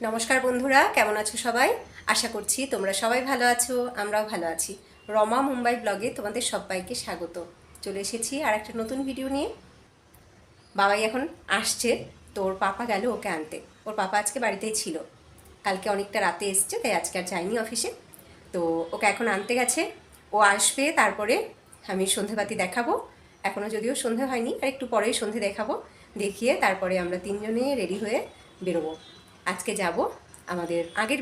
নমস্কার বন্ধুরা, কেমন আছো সবাই? আশা করছি তোমরা সবাই ভালো আছো, আমরাও ভালো আছি। রমা মুম্বাই ব্লগে তোমাদের সবাইকে স্বাগত। চলে এসেছি আর একটা নতুন ভিডিও নিয়ে। বাবাই এখন আসছে, তো ওর পাপা গেল ওকে আনতে। ওর পাপা আজকে বাড়িতেই ছিল, কালকে অনেকটা রাতে এসছে, তাই আজকে আর যায়নি অফিসে। তো ওকে এখন আনতে গেছে, ও আসবে, তারপরে আমি সন্ধেবাতি দেখাবো। এখনও যদিও সন্ধে হয়নি, আর একটু পরেই সন্ধে দেখাবো। দেখিয়ে তারপরে আমরা তিনজনে রেডি হয়ে বেরোবো। আজকে যাব আমাদের আগের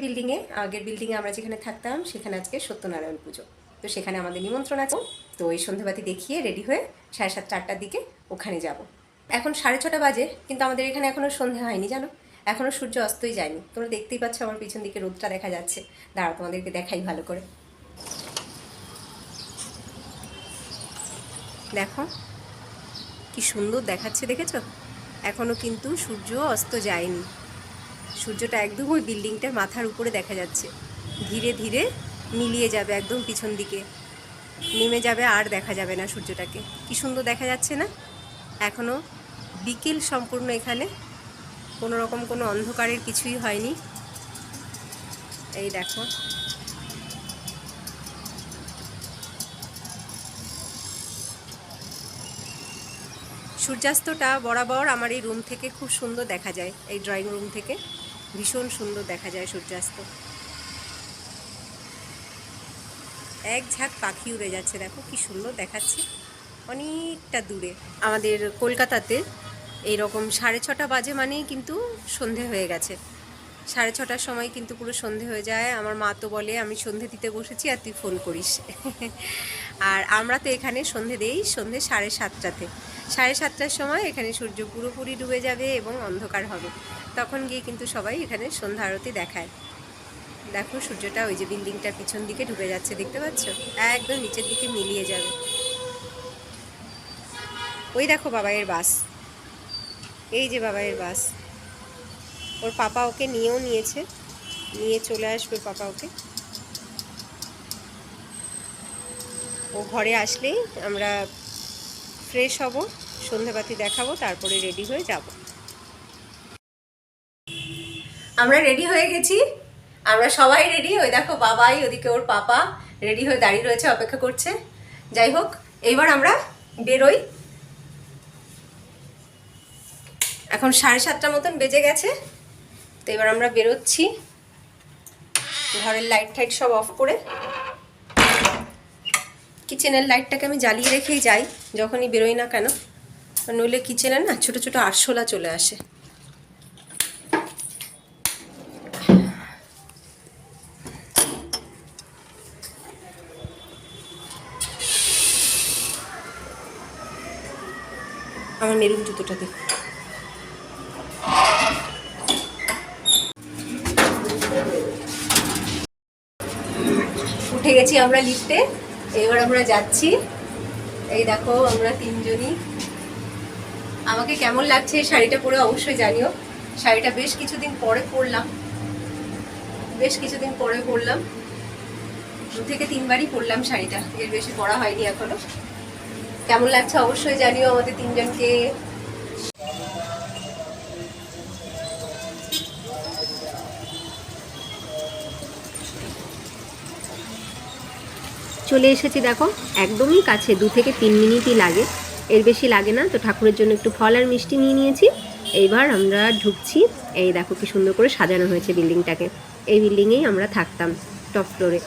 বিল্ডিংয়ে আমরা যেখানে থাকতাম, সেখানে আজকে সত্যনারায়ণ পুজো। তো সেখানে আমাদের নিমন্ত্রণ আছে। তো এই সন্ধেবাতি দেখিয়ে রেডি হয়ে 7:30-8টার দিকে ওখানে যাব। এখন 6:30 বাজে, কিন্তু আমাদের এখানে এখনও সন্ধে হয়নি জানো। এখনও সূর্য অস্তই যায়নি। তোমরা দেখতেই পাচ্ছ আমার পিছন দিকে রোদটা দেখা যাচ্ছে। দাঁড়াও তোমাদেরকে দেখাই ভালো করে। দেখো কি সুন্দর দেখাচ্ছে, দেখেছো? এখনও কিন্তু সূর্য অস্ত যায়নি। সূর্যটা একদম ওই বিল্ডিংটার মাথার উপরে দেখা যাচ্ছে। ধীরে ধীরে মিলিয়ে যাবে, একদম পিছন দিকে নেমে যাবে, আর দেখা যাবে না সূর্যটাকে। কি সুন্দর দেখা যাচ্ছে না? এখনও বিকেল সম্পূর্ণ, এখানে কোনো রকম কোনো অন্ধকারের কিছুই হয়নি। এই দেখো, সূর্যাস্তটা বরাবর আমার এই রুম থেকে খুব সুন্দর দেখা যায়। এই ড্রয়িং রুম থেকে ভীষণ সুন্দর দেখা যায় সূর্যাস্ত। এক ঝাঁক পাখি উড়ে যাচ্ছে, দেখো কি সুন্দর দেখাচ্ছে অনেকটা দূরে। আমাদের কলকাতাতে এইরকম 6:30 বাজে মানেই কিন্তু সন্ধে হয়ে গেছে। 6:30টার সময় কিন্তু পুরো সন্ধে হয়ে যায়। আমার মা তো বলে আমি সন্ধে দিতে বসেছি আর তুই ফোন করিস। আর আমরা তো এখানে সন্ধে দেই সন্ধে 7:30টাতে। 7:30টার সময় এখানে সূর্য পুরোপুরি ডুবে যাবে এবং অন্ধকার হবে। তখন গিয়ে কিন্তু সবাই এখানে সন্ধ্যা আরতি দেখায়। দেখো সূর্যটা ওই যে বিল্ডিংটার পিছন দিকে ডুবে যাচ্ছে, দেখতে পাচ্ছ? একদম নিচের দিকে মিলিয়ে যাবে। ওই দেখো বাবাইয়ের বাস, এই যে বাবাইয়ের বাস। ওর পাপা ওকে নিয়েও নিয়েছে, নিয়ে চলে আসবে পাপা ওকে। ও ঘরে আসলেই আমরা ফ্রেশ হব, সন্ধেবাতি দেখাবো, তারপরে রেডি হয়ে যাব। আমরা রেডি হয়ে গেছি, আমরা সবাই রেডি। ওই দেখো বাবাই, ওদিকে ওর পাপা রেডি হয়ে দাঁড়িয়ে রয়েছে, অপেক্ষা করছে। যাই হোক, এইবার আমরা বেরোই। এখন 7:30 মতন বেজে গেছে, তো এবার আমরা বেরোচ্ছি। ঘরের লাইট টাইট সব অফ করে, কিচেনের লাইটটাকে আমি জ্বালিয়ে রেখেই যাই যখনই বেরোই না কেন, নইলে কিচেনে না ছোটো ছোটো আরশোলা চলে আসে। আমার মেরুন জুতোটা দেখ। উঠে গেছি আমরা লিফটে, এবার আমরা যাচ্ছি। এই দেখো আমরা তিনজনই। আমাকে কেমন লাগছে শাড়িটা পরে অবশ্যই জানিও। শাড়িটা বেশ কিছুদিন পরে পরলাম, 2 থেকে 3বারই পরলাম শাড়িটা, এর বেশি পরা হয়নি এখনো। কেমন লাগছে অবশ্যই জানিও আমাদের তিনজনকে। চলে এসেছি, দেখো একদমই কাছে, 2 থেকে 3 মিনিটই লাগে, এর বেশি লাগে না। তো ঠাকুরের জন্য একটু ফল আর মিষ্টি নিয়ে নিয়েছি। এইবার আমরা ঢুকছি। এই দেখো কি সুন্দর করে সাজানো হয়েছে বিল্ডিংটাকে। এই বিল্ডিংয়েই আমরা থাকতাম, টপ ফ্লোরে।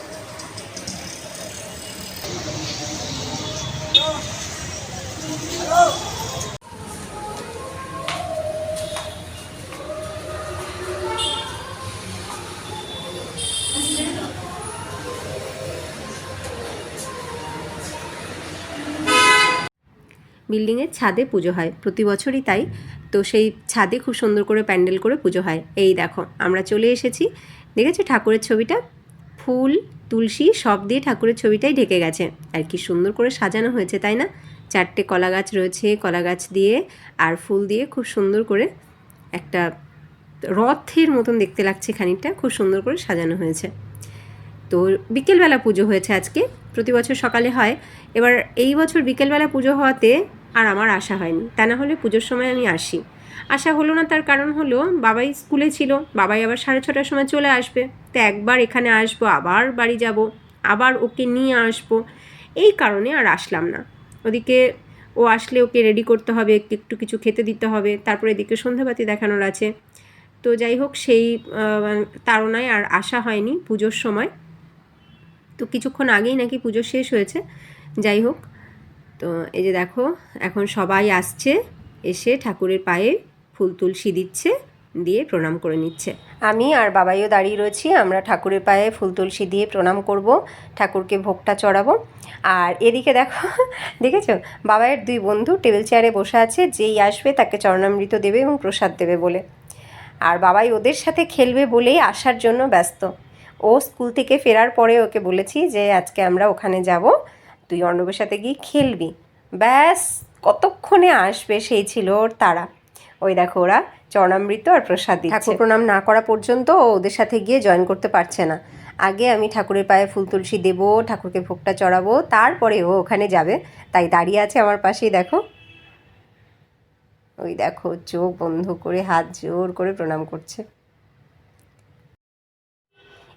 বিল্ডিংয়ের ছাদে পুজো হয় প্রতি বছরই, তাই তো সেই ছাদে খুব সুন্দর করে প্যান্ডেল করে পুজো হয়। এই দেখো আমরা চলে এসেছি, দেখেছো ঠাকুরের ছবিটা? ফুল তুলসী সব দিয়ে ঠাকুরের ছবিটাই ঢেকে গেছে। আর কি সুন্দর করে সাজানো হয়েছে, তাই না? 4টে কলা গাছ রয়েছে, কলা গাছ দিয়ে আর ফুল দিয়ে খুব সুন্দর করে একটা রথের মতন দেখতে লাগছে খানিকটা, খুব সুন্দর করে সাজানো হয়েছে। তো বিকেলবেলা পুজো হয়েছে আজকে, প্রতি বছর সকালে হয়। এবার এই বছর বিকেলবেলা পুজো হওয়াতে আর আমার আসা হয়নি, তা না হলে পুজোর সময় আমি আসি। আসা হলো না, তার কারণ হলো বাবাই স্কুলে ছিল, বাবাই আবার 6:30টার সময় চলে আসবে, তো একবার এখানে আসবো, আবার বাড়ি যাব, আবার ওকে নিয়ে আসবো, এই কারণে আর আসলাম না। ওদিকে ও আসলে ওকে রেডি করতে হবে, একটু কিছু খেতে দিতে হবে, তারপরে এদিকে সন্ধ্যাবাতি দেখানোর আছে। তো যাই হোক, সেই তাড়নায় আর আসা হয়নি পুজোর সময়। তো কিছুক্ষণ আগেই নাকি পুজো শেষ হয়েছে। যাই হোক, তো এই যে দেখো এখন সবাই আসছে, এসে ঠাকুরের পায়ে ফুল তুলসী দিচ্ছে, দিয়ে প্রণাম করে নিচ্ছে। আমি আর বাবাইও দাঁড়িয়ে রয়েছি, আমরা ঠাকুরের পায়ে ফুল তুলসী দিয়ে প্রণাম করব, ঠাকুরকে ভোগটা চড়াবো। আর এদিকে দেখো দেখেছো, বাবাইয়ের 2 বন্ধু টেবিল চেয়ারে বসে আছে, যেই আসবে তাকে চরণামৃত দেবে এবং প্রসাদ দেবে বলে। আর বাবাই ওদের সাথে খেলবে বলেই আসার জন্য ব্যস্ত। ও স্কুল থেকে ফেরার পরে ওকে বলেছি যে আজকে আমরা ওখানে যাব, তুই অর্ণবের সাথে গিয়ে খেলবি। ব্যাস কতক্ষণে আসবে সেই ছিল ওর তাড়া। ওই দেখো ওরা চরণামৃত আর প্রসাদ দিচ্ছে। ঠাকুর প্রণাম না করা পর্যন্ত ও ওদের সাথে গিয়ে জয়েন করতে পারছে না। আগে আমি ঠাকুরের পায়ে ফুল তুলসী দেবো, ঠাকুরকে ভোগটা চড়াবো, তারপরে ও ওখানে যাবে। তাই দাঁড়িয়ে আছে আমার পাশেই, দেখো ওই দেখো চোখ বন্ধ করে হাত জোর করে প্রণাম করছে।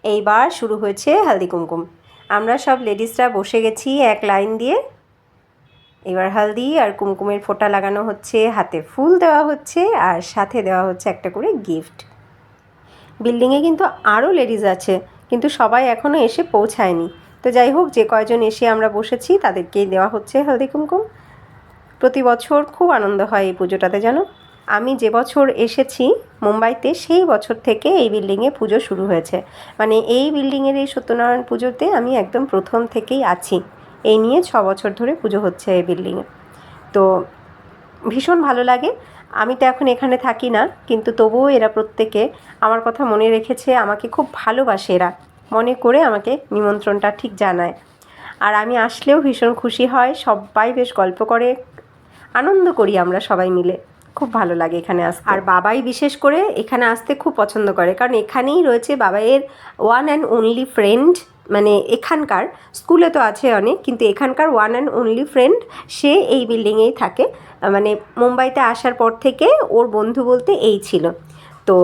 এইবার শুরু হয়েছে হলদি কুমকুম। আমরা সব লেডিসরা বসে গেছি এক লাইন দিয়ে। এবার হলদি আর কুমকুমের ফোঁটা লাগানো হচ্ছে, হাতে ফুল দেওয়া হচ্ছে, আর সাথে দেওয়া হচ্ছে একটা করে গিফট। বিল্ডিংয়ে কিন্তু আরও লেডিস আছে, কিন্তু সবাই এখনও এসে পৌঁছায়নি। তো যাই হোক, যে কয়জন এসে আমরা বসেছি তাদেরকেই দেওয়া হচ্ছে হলদি কুমকুম। প্রতি বছর খুব আনন্দ হয় এই পুজোটাতে, জানো। আমি যে বছর এসেছি মুম্বাইতে, সেই বছর থেকে এই বিল্ডিংয়ে পুজো শুরু হয়েছে। মানে এই বিল্ডিংয়ের এই সত্যনারায়ণ পুজোতে আমি একদম প্রথম থেকেই আছি। এই নিয়ে 6 বছর ধরে পুজো হচ্ছে এই বিল্ডিংয়ে। তো ভীষণ ভালো লাগে। আমি তো এখন এখানে থাকি না, কিন্তু তবুও এরা প্রত্যেকে আমার কথা মনে রেখেছে, আমাকে খুব ভালোবাসে, এরা মনে করে আমাকে নিমন্ত্রণটা ঠিক জানায়। আর আমি আসলেও ভীষণ খুশি হয়, সবাই বেশ গল্প করে, আনন্দ করি আমরা সবাই মিলে। খুব ভালো লাগে এখানে আসতে। আর বাবাই বিশেষ করে এখানে আসতে খুব পছন্দ করে, কারণ এখানেই রয়েছে বাবাইয়ের ওয়ান অ্যান্ড অনলি ফ্রেন্ড। মানে এখানকার, স্কুলে তো আছে অনেক, কিন্তু এখানকার ওয়ান অ্যান্ড অনলি ফ্রেন্ড, সে এই বিল্ডিংয়েই থাকে। মানে মুম্বাইতে আসার পর থেকে ওর বন্ধু বলতে এই ছিল। তো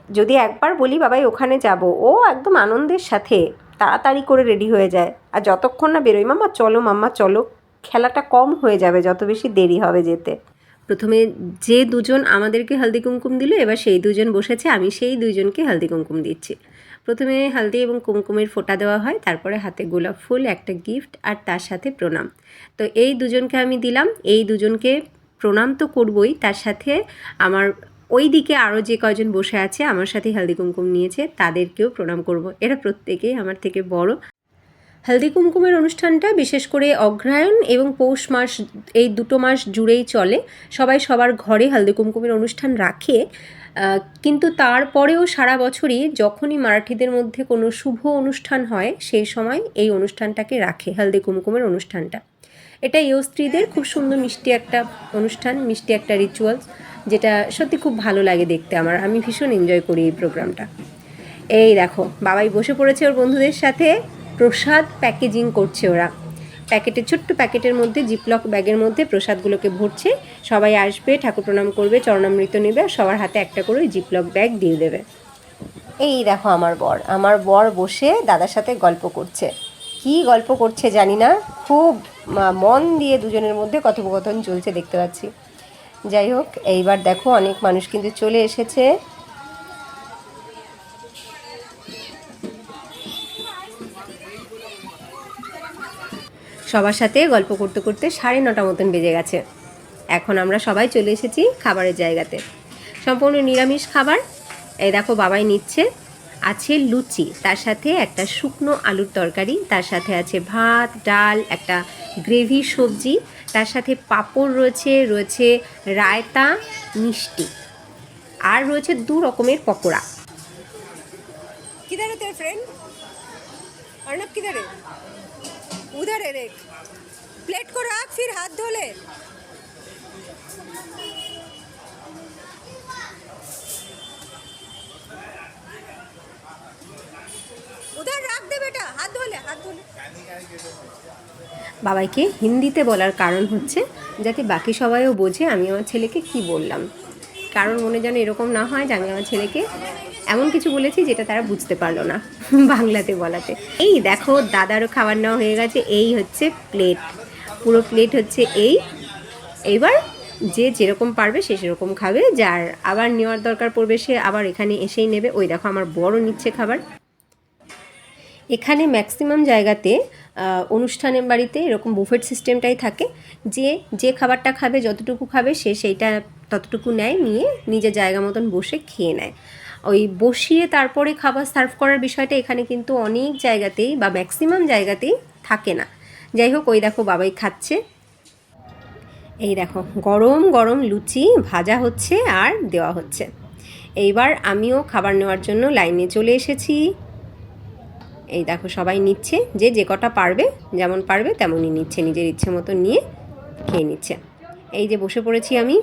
যদি একবার বলি বাবাই ওখানে যাব, ও একদম আনন্দের সাথে তাড়াতাড়ি করে রেডি হয়ে যায়। আর যতক্ষণ না বেরোই, মাম্মা চলো মাম্মা চলো, খেলাটা কম হয়ে যাবে যত বেশি দেরি হবে যেতে। প্রথমে যে দুজন আমাদেরকে হলদি কুমকুম দিল, এবার সেই দুজন বসেছে, আমি সেই দুইজনকে হলদি কুমকুম দিচ্ছি। প্রথমে হলদি এবং কুমকুমের ফোঁটা দেওয়া হয়, তারপরে হাতে গোলাপ ফুল, একটা গিফট, আর তার সাথে প্রণাম। তো এই দুজনকে আমি দিলাম। এই দুজনকে প্রণাম তো করবই, তার সাথে আমার ওই দিকে আরও যে কয়জন বসে আছে আমার সাথে হলদি কুমকুম নিয়েছে তাদেরকেও প্রণাম করব। এরা প্রত্যেকেই আমার থেকে বড়। হলদি কুমকুমের অনুষ্ঠানটা বিশেষ করে অগ্রহায়ণ এবং পৌষ মাস, এই 2 মাস জুড়েই চলে। সবাই সবার ঘরে হলদি কুমকুমের অনুষ্ঠান রাখে, কিন্তু তারপরেও সারা বছরই যখনই মারাঠিদের মধ্যে কোনো শুভ অনুষ্ঠান হয়, সেই সময় এই অনুষ্ঠানটাকে রাখে, হলদি কুমকুমের অনুষ্ঠানটা। এটা স্ত্রীদের খুব সুন্দর মিষ্টি একটা অনুষ্ঠান, মিষ্টি একটা রিচুয়ালস, যেটা সত্যি খুব ভালো লাগে দেখতে আমার। আমি ভীষণ এনজয় করি এই প্রোগ্রামটা। এই দেখো বাবাই বসে পড়েছে ওর বন্ধুদের সাথে, প্রসাদ প্যাকেজিং করছে ওরা। প্যাকেটে, ছোট্ট প্যাকেটের মধ্যে, জিপলক ব্যাগের মধ্যে প্রসাদগুলোকে ভরছে। সবাই আসবে, ঠাকুর প্রণাম করবে, চরণামৃত নেবে, সবার হাতে একটা করে জিপলক ব্যাগ দিয়ে দেবে। এই দেখো আমার বর বসে দাদার সাথে গল্প করছে। কি গল্প করছে জানি না, খুব মন দিয়ে দুজনের মধ্যে কথোপকথন চলছে দেখতে পাচ্ছি। যাই হোক, এইবার দেখো অনেক মানুষ কিন্তু চলে এসেছে। সবার সাথে গল্প করতে করতে 9:30 মতন বেজে গেছে। এখন আমরা সবাই চলে এসেছি খাবারের জায়গাতে। সম্পূর্ণ নিরামিষ খাবার। এই দেখো বাবাই নিচ্ছে, আছে লুচি, তার সাথে একটা শুকনো আলুর তরকারি, তার সাথে আছে ভাত, ডাল, একটা গ্রেভি সবজি, তার সাথে পাঁপড় রয়েছে, রয়েছে রায়তা, মিষ্টি, আর রয়েছে 2 রকমের পকোড়া। किधर है तेरे फ्रेंड? अर्णब किधर है? उधर है, देख। प्लेट को रख, फिर हाथ धो ले। उधर रख दे बेटा, हाथ धो ले, हाथ धो ले। বাবাইকে হিন্দিতে বলার কারণ হচ্ছে যাতে বাকি সবাইও বোঝে আমি আমার ছেলেকে কি বললাম। কারোর মনে যেন এরকম না হয় যে আমি আমার ছেলেকে এমন কিছু বলেছি যেটা তারা বুঝতে পারলো না বাংলাতে বলাতে। এই দেখো দাদারও খাবার নেওয়া হয়ে গেছে, এই হচ্ছে প্লেট, পুরো প্লেট হচ্ছে এইবার যে যেরকম পারবে সে সেরকম খাবে, যার আবার নেওয়ার দরকার পড়বে সে আবার এখানে এসেই নেবে। ওই দেখো আমার বড় নিচ্ছে খাবার। এখানে ম্যাক্সিমাম জায়গাতে অনুষ্ঠানের বাড়িতে এরকম বুফেট সিস্টেমটাই থাকে, যে যে খাবারটা খাবে যতটুকু খাবে সে সেইটা ততটুকু নেয়, নিয়ে নিজের জায়গা মতন বসে খেয়ে নেয়। ওই বসিয়ে তারপরে খাবার সার্ভ করার বিষয়টা এখানে কিন্তু অনেক জায়গাতেই বা ম্যাক্সিমাম জায়গাতেই থাকে না। যাই হোক, ওই দেখো বাবাই খাচ্ছে। এই দেখো গরম গরম লুচি ভাজা হচ্ছে আর দেওয়া হচ্ছে। এইবার আমিও খাবার নেওয়ার জন্য লাইনে চলে এসেছি। এই দেখো সবাই নিচ্ছে, যে যে কটা পারবে যেমন পারবে তেমনই নিচ্ছে, নিজের ইচ্ছে মতো নিয়ে খেয়ে নিচ্ছে। এই যে বসে পড়েছি আমি,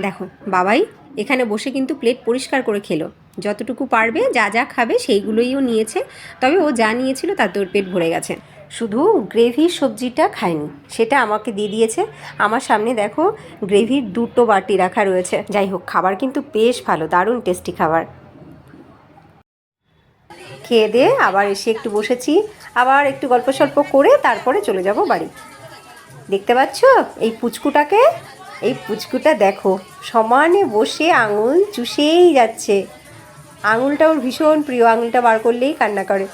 দেখো বাবাই এখানে বসে কিন্তু প্লেট পরিষ্কার করে খেলো, যতটুকু পারবে যা যা খাবে সেইগুলোইও নিয়েছে। তবে ও যা নিয়েছিল তাতে ওর পেট ভরে গেছে, শুধু গ্রেভির সবজিটা খায়নি, সেটা আমাকে দিয়ে দিয়েছে। আমার সামনে দেখো গ্রেভির 2টো বাটি রাখা রয়েছে। যাই হোক, খাবার কিন্তু বেশ ভালো, দারুণ টেস্টি খাবার। খেয়ে দিয়ে আবার এসে একটু বসেছি, আবার একটু গল্প সল্প করে তারপরে চলে যাব বাড়ি। দেখতে পাচ্ছ এই পুচকুটাকে, এই পুচকুটা দেখো সমানে বসে আঙুল চুষেই যাচ্ছে। আঙুলটা ওর ভীষণ প্রিয়, আঙুলটা বার করলেই কান্না করে।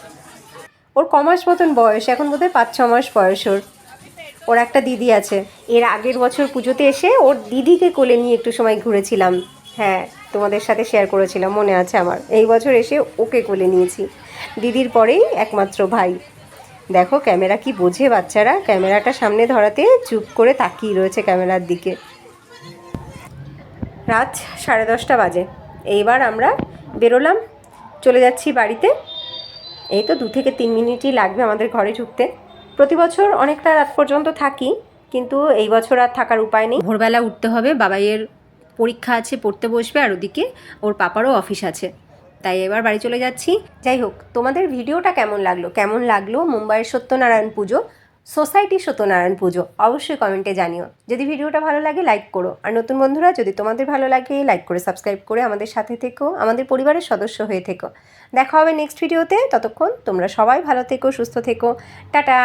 ওর কমাস মতন বয়স, এখন বোধহয় 5-6 মাস বয়স ওর। ওর একটা দিদি আছে, এর আগের বছর পুজোতে এসে ওর দিদিকে কোলে নিয়ে একটু সময় ঘুরেছিলাম। হ্যাঁ, তোমাদের সাথে শেয়ার করেছিলাম, মনে আছে আমার। এই বছর এসে ওকে কোলে নিয়েছি। দিদির পরেই একমাত্র ভাই। দেখো ক্যামেরা কি বোঝে বাচ্চারা, ক্যামেরাটা সামনে ধরাতে চুপ করে তাকিয়ে রয়েছে ক্যামেরার দিকে। রাত 10:30 বাজে। এইবার আমরা বেরোলাম, চলে যাচ্ছি বাড়িতে। এই তো 2 থেকে 3 মিনিটই লাগবে আমাদের ঘরে ঢুকতে। প্রতি বছর অনেকটা রাত পর্যন্ত থাকি, কিন্তু এই বছর আর থাকার উপায় নেই। ভোরবেলা উঠতে হবে, বাবাইয়ের পরীক্ষা আছে, পড়তে বসবে, আর ওদিকে ওর পাপারও অফিস আছে, তাই এবার বাড়ি চলে যাচ্ছি। যাই হোক, তোমাদের ভিডিওটা কেমন লাগলো মুম্বাইয়ের সত্যনারায়ণ পুজো, সোসাইটি সত্যনারায়ণ পুজো অবশ্যই কমেন্টে জানিও। যদি ভিডিওটা ভালো লাগে লাইক করো, আর নতুন বন্ধুরা যদি তোমাদের ভালো লাগে লাইক করে সাবস্ক্রাইব করে আমাদের সাথে থেকো, আমাদের পরিবারের সদস্য হয়ে থেকো। দেখা হবে নেক্সট ভিডিওতে, ততক্ষণ তোমরা সবাই ভালো থেকো, সুস্থ থেকো, টাটা।